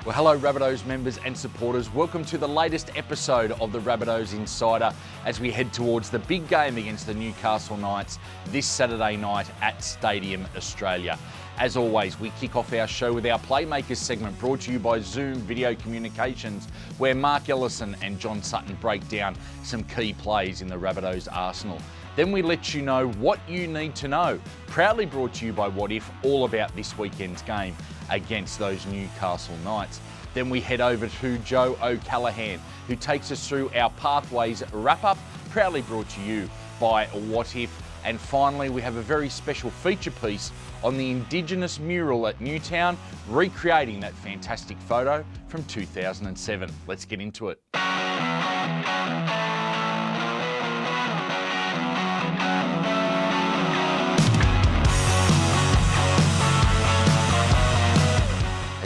Well, hello Rabbitohs members and supporters. Welcome to the latest episode of the Rabbitohs Insider as we head towards the big game against the Newcastle Knights this Saturday night at Stadium Australia. As always, we kick off our show with our Playmakers segment brought to you by Zoom Video Communications, where Mark Ellison and John Sutton break down some key plays in the Rabbitohs arsenal. Then we let you know what you need to know. Proudly brought to you by What If, all about this weekend's game against those Newcastle Knights. Then we head over to Joe O'Callaghan, who takes us through our Pathways wrap-up, proudly brought to you by What If. And finally, we have a very special feature piece on the Indigenous mural at Newtown, recreating that fantastic photo from 2007. Let's get into it.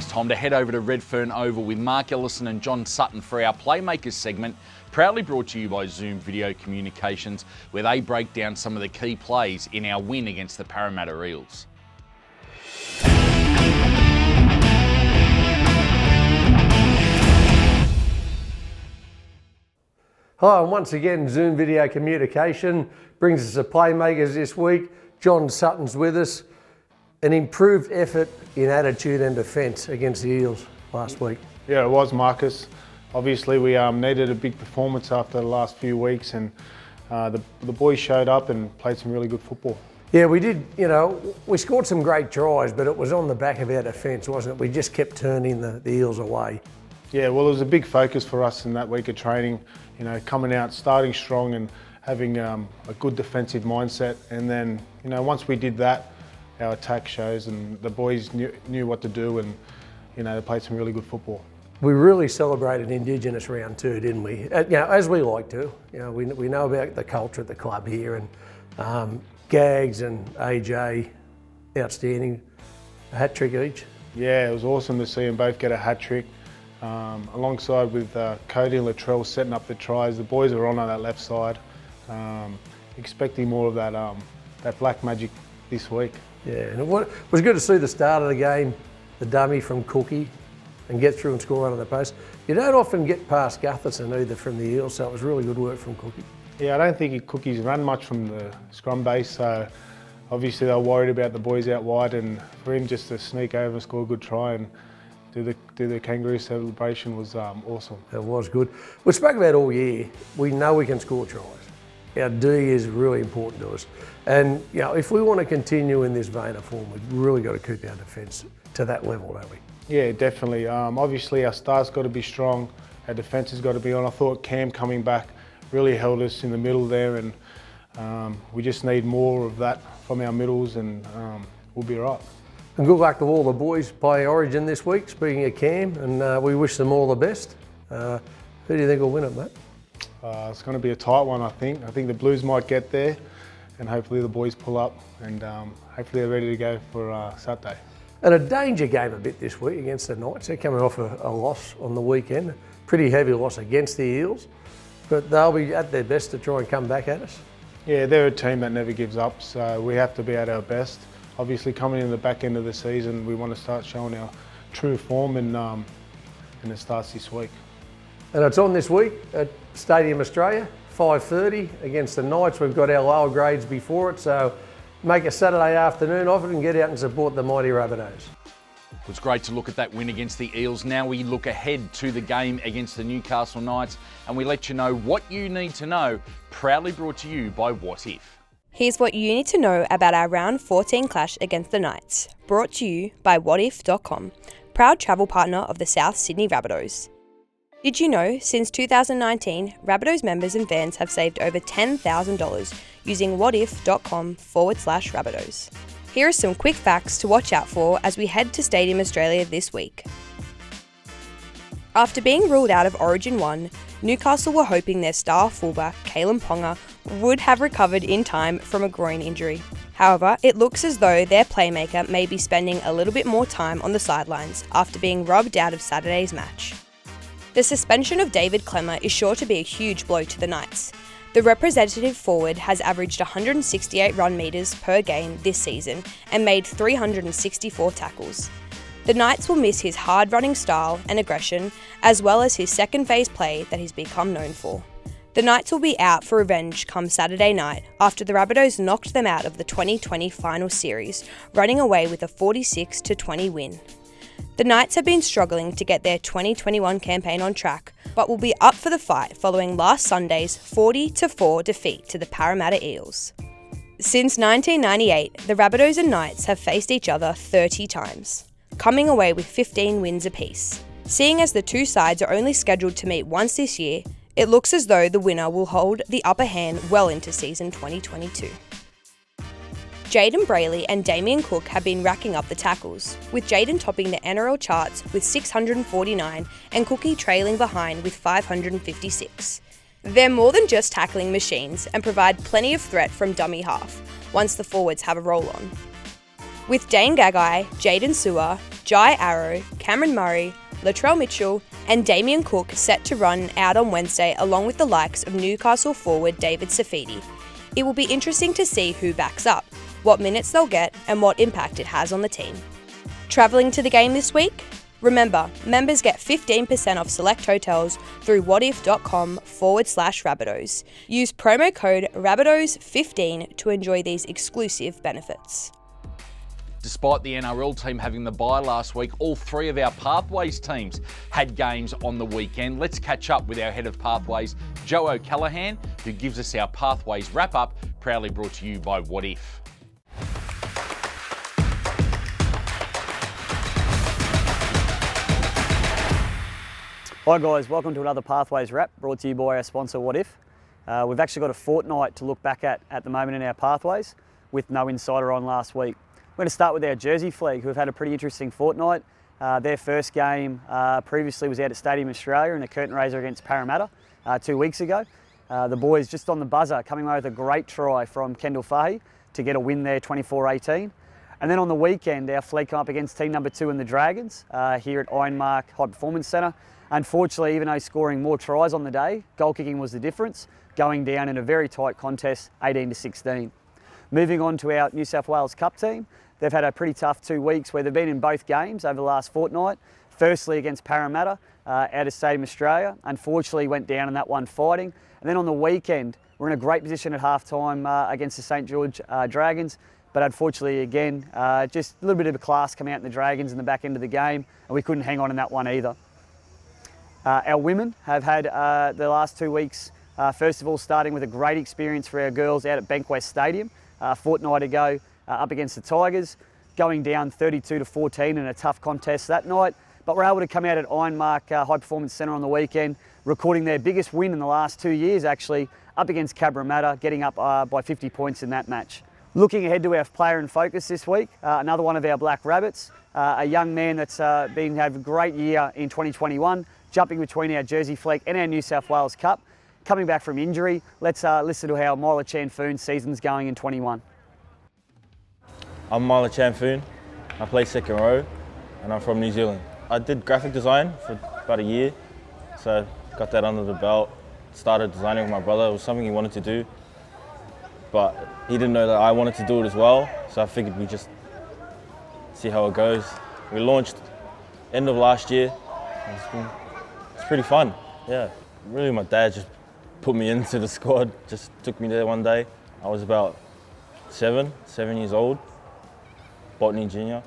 Time to head over to Redfern Oval with Mark Ellison and John Sutton for our Playmakers segment, proudly brought to you by Zoom Video Communications, where they break down some of the key plays in our win against the Parramatta Eels. Hi, and once again, Zoom Video Communication brings us a Playmakers this week. John Sutton's with us. An improved effort in attitude and defence against the Eels last week. Yeah, it was, Marcus. Obviously, we needed a big performance after the last few weeks, and the boys showed up and played some really good football. Yeah, we did. You know, we scored some great tries, but it was on the back of our defence, wasn't it? We just kept turning the Eels away. Yeah, well, it was a big focus for us in that week of training. You know, coming out, starting strong, and having a good defensive mindset. And then, you know, once we did that, our attack shows, and the boys knew what to do, and you know, they played some really good football. We really celebrated Indigenous round two, didn't we? You know, as we like to. You know, we know about the culture at the club here, and Gags and AJ, outstanding, a hat trick each. Yeah, it was awesome to see them both get a hat trick, alongside with Cody and Latrell setting up the tries. The boys are on that left side, expecting more of that black magic this week. Yeah, and it was good to see the start of the game, the dummy from Cookie, and get through and score under the post. You don't often get past Gutherson either from the Eels, so it was really good work from Cookie. Yeah, I don't think Cookie's run much from the scrum base, so obviously they were worried about the boys out wide, and for him just to sneak over and score a good try and do the kangaroo celebration was awesome. It was good. We spoke about all year, we know we can score tries. Our D is really important to us. And you know, if we want to continue in this vein of form, we've really got to keep our defence to that level, don't we? Yeah, definitely. Obviously our start's got to be strong, our defence has got to be on. I thought Cam coming back really held us in the middle there, and we just need more of that from our middles, and we'll be all right. And good luck to all the boys playing Origin this week, speaking of Cam, and we wish them all the best. Who do you think will win it, mate? It's going to be a tight one, I think. I think the Blues might get there, and hopefully the boys pull up, and hopefully they're ready to go for Saturday. And a danger game a bit this week against the Knights. They're coming off a loss on the weekend, pretty heavy loss against the Eels, but they'll be at their best to try and come back at us. Yeah, they're a team that never gives up, so we have to be at our best. Obviously, coming in the back end of the season, we want to start showing our true form, and it starts this week. And it's on this week at Stadium Australia, 5:30 against the Knights. We've got our lower grades before it, so make a Saturday afternoon of it and get out and support the mighty Rabbitohs. It was great to look at that win against the Eels. Now we look ahead to the game against the Newcastle Knights, and we let you know what you need to know, proudly brought to you by What If. Here's what you need to know about our round 14 clash against the Knights, brought to you by whatif.com, proud travel partner of the South Sydney Rabbitohs. Did you know, since 2019, Rabbitohs members and fans have saved over $10,000 using whatif.com/Rabbitohs. Here are some quick facts to watch out for as we head to Stadium Australia this week. After being ruled out of Origin 1, Newcastle were hoping their star fullback, Kalen Ponga, would have recovered in time from a groin injury. However, it looks as though their playmaker may be spending a little bit more time on the sidelines after being rubbed out of Saturday's match. The suspension of David Klemmer is sure to be a huge blow to the Knights. The representative forward has averaged 168 run metres per game this season and made 364 tackles. The Knights will miss his hard-running style and aggression, as well as his second phase play that he's become known for. The Knights will be out for revenge come Saturday night after the Rabbitohs knocked them out of the 2020 final series, running away with a 46-20 win. The Knights have been struggling to get their 2021 campaign on track, but will be up for the fight following last Sunday's 40-4 defeat to the Parramatta Eels. Since 1998, the Rabbitohs and Knights have faced each other 30 times, coming away with 15 wins apiece. Seeing as the two sides are only scheduled to meet once this year, it looks as though the winner will hold the upper hand well into season 2022. Jaden Brayley and Damien Cook have been racking up the tackles, with Jaden topping the NRL charts with 649 and Cookie trailing behind with 556. They're more than just tackling machines and provide plenty of threat from dummy half, once the forwards have a roll on. With Dane Gagai, Jaden Sewer, Jai Arrow, Cameron Murray, Latrell Mitchell and Damien Cook set to run out on Wednesday along with the likes of Newcastle forward David Safidi. It will be interesting to see who backs up, what minutes they'll get and what impact it has on the team. Travelling to the game this week? Remember, members get 15% off select hotels through whatif.com/Rabbitohs. Use promo code Rabbitohs15 to enjoy these exclusive benefits. Despite the NRL team having the bye last week, all three of our Pathways teams had games on the weekend. Let's catch up with our head of Pathways, Joe O'Callaghan, who gives us our Pathways wrap-up, proudly brought to you by What If. Hi guys, welcome to another Pathways wrap brought to you by our sponsor What If. We've actually got a fortnight to look back at the moment in our Pathways with no insider on last week. We're going to start with our Jersey Fleet, who have had a pretty interesting fortnight. Their first game previously was out at Stadium Australia in a curtain raiser against Parramatta 2 weeks ago. The boys just on the buzzer coming away with a great try from Kendall Fahey to get a win there 24-18. And then on the weekend, our fleet come up against team number 2 in the Dragons here at Ironmark High Performance Centre. Unfortunately, even though scoring more tries on the day, goal kicking was the difference, going down in a very tight contest, 18-16. Moving on to our New South Wales Cup team, they've had a pretty tough 2 weeks where they've been in both games over the last fortnight. Firstly against Parramatta out of Stadium Australia, unfortunately went down in that one fighting. And then on the weekend, we're in a great position at half-time against the St George Dragons, but unfortunately again, just a little bit of a class come out in the Dragons in the back end of the game, and we couldn't hang on in that one either. Our women have had the last 2 weeks, first of all starting with a great experience for our girls out at Bankwest Stadium a fortnight ago up against the Tigers, going down 32-14 in a tough contest that night, but we're able to come out at Ironmark High Performance Centre on the weekend, recording their biggest win in the last 2 years actually, up against Cabramatta, getting up by 50 points in that match. Looking ahead to our player in focus this week, another one of our Black Rabbits, a young man that's had a great year in 2021, jumping between our Jersey Fleet and our New South Wales Cup. Coming back from injury, let's listen to how Myla Chanfoon's season's going in 21. I'm Myla Chanfoon. I play second row and I'm from New Zealand. I did graphic design for about a year, so got that under the belt. Started designing with my brother. It was something he wanted to do, but he didn't know that I wanted to do it as well, so I figured we'd just see how it goes. We launched end of last year. It's pretty fun, yeah. Really, my dad just put me into the squad, just took me there one day. I was about 7 years old, Botany Junior.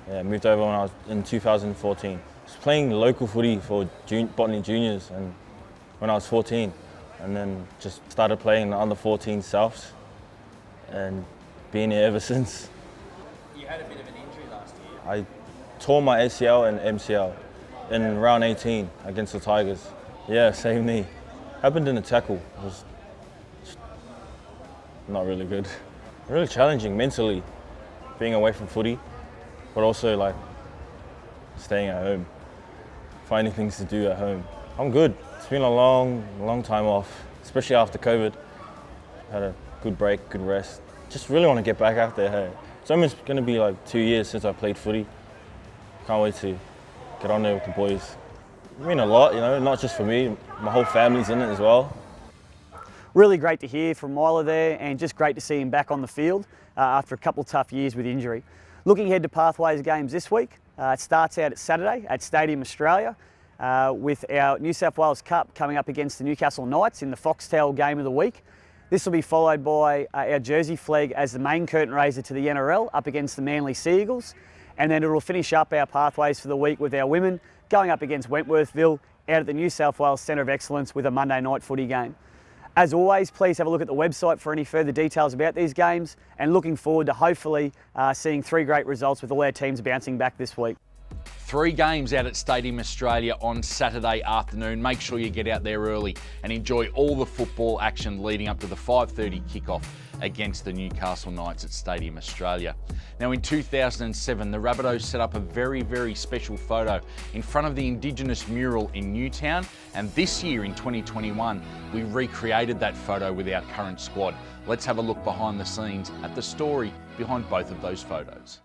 Yeah, moved over when I was in 2014. I was playing local footy for Botany Juniors and when I was 14, and then just started playing the under 14 Souths and been here ever since. You had a bit of an injury last year. I tore my ACL and MCL in round 18 against the Tigers. Yeah, same knee. Happened in a tackle. It was not really good. Really challenging mentally, being away from footy, but also like staying at home, finding things to do at home. I'm good. It's been a long time off, especially after COVID. Had a good break, good rest. Just really want to get back out there. Hey, it's almost going to be like 2 years since I played footy. Can't wait to get on there with the boys. I mean a lot, you know, not just for me, my whole family's in it as well. Really great to hear from Myla there, and just great to see him back on the field after a couple of tough years with injury. Looking ahead to Pathways games this week, It starts out Saturday at Stadium Australia with our New South Wales Cup coming up against the Newcastle Knights in the Foxtel game of the week. This will be followed by our Jersey Flag as the main curtain raiser to the NRL up against the Manly Sea Eagles. And then it will finish up our pathways for the week with our women going up against Wentworthville out at the New South Wales Centre of Excellence with a Monday night footy game. As always, please have a look at the website for any further details about these games, and looking forward to hopefully seeing 3 great results with all our teams bouncing back this week. 3 games out at Stadium Australia on Saturday afternoon. Make sure you get out there early and enjoy all the football action leading up to the 5:30 kickoff against the Newcastle Knights at Stadium Australia. Now in 2007, the Rabbitohs set up a very, very special photo in front of the Indigenous mural in Newtown, and this year in 2021, we recreated that photo with our current squad. Let's have a look behind the scenes at the story behind both of those photos.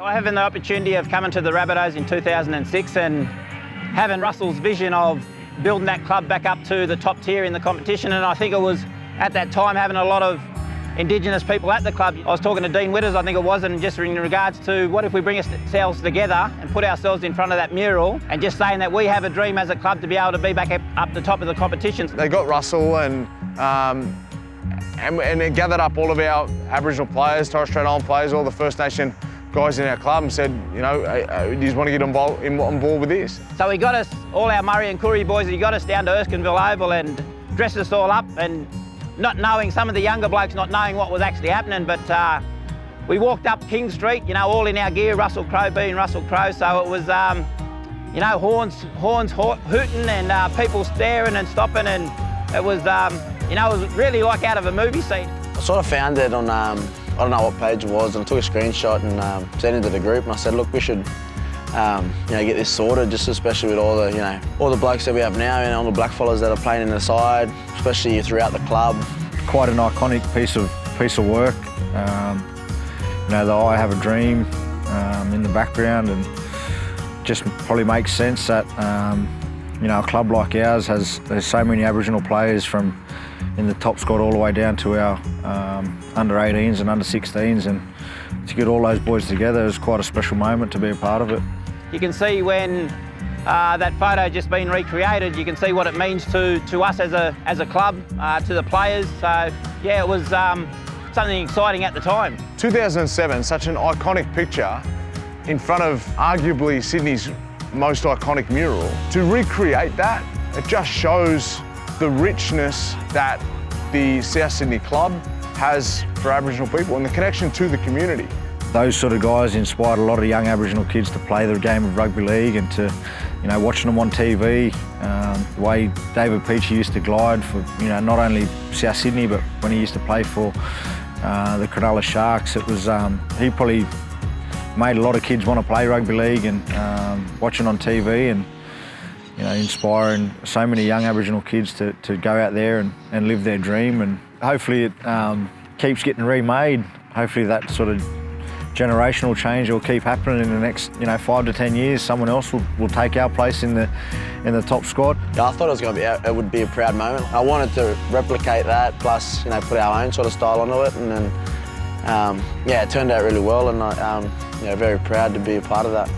Having the opportunity of coming to the Rabbitohs in 2006 and having Russell's vision of building that club back up to the top tier in the competition, and I think it was at that time having a lot of Indigenous people at the club. I was talking to Dean Witters, I think it was, and just in regards to what if we bring ourselves together and put ourselves in front of that mural, and just saying that we have a dream as a club to be able to be back up the top of the competition. They got Russell and it gathered up all of our Aboriginal players, Torres Strait Island players, all the First Nation guys in our club, and said, you know, do you want to get on board with this? So he got us, all our Murray and Koori boys, he got us down to Erskineville Oval and dressed us all up, and not knowing, some of the younger blokes not knowing what was actually happening, but we walked up King Street, you know, all in our gear, Russell Crowe being Russell Crowe, so it was, you know, horns hooting and people staring and stopping, and it was, you know, it was really like out of a movie scene. I sort of found it on, I don't know what page it was, and I took a screenshot and sent it to the group, and I said, look, we should, you know, get this sorted, just especially with all the, you know, all the blokes that we have now and all the blackfellas that are playing in the side, especially throughout the club. Quite an iconic piece of work. You know, the I Have a Dream in the background, and just probably makes sense that you know, a club like ours there's so many Aboriginal players from in the top squad all the way down to our under 18s and under 16s, and to get all those boys together is quite a special moment to be a part of it. You can see when that photo just been recreated, you can see what it means to us as a club, to the players. So yeah, it was something exciting at the time. 2007, such an iconic picture in front of arguably Sydney's most iconic mural. To recreate that, it just shows the richness that the South Sydney club has for Aboriginal people and the connection to the community. Those sort of guys inspired a lot of young Aboriginal kids to play the game of rugby league, and to, you know, watching them on TV, the way David Peachey used to glide for, you know, not only South Sydney, but when he used to play for the Cronulla Sharks, it was, he probably made a lot of kids want to play rugby league, and watching on TV and, you know, inspiring so many young Aboriginal kids to go out there and live their dream, and hopefully it keeps getting remade. Hopefully that sort of generational change will keep happening in the next, you know, 5 to 10 years. Someone else will take our place in the top squad. Yeah, I thought it would be a proud moment. I wanted to replicate that, plus, you know, put our own sort of style onto it, and then yeah, it turned out really well, and I'm, you know, very proud to be a part of that.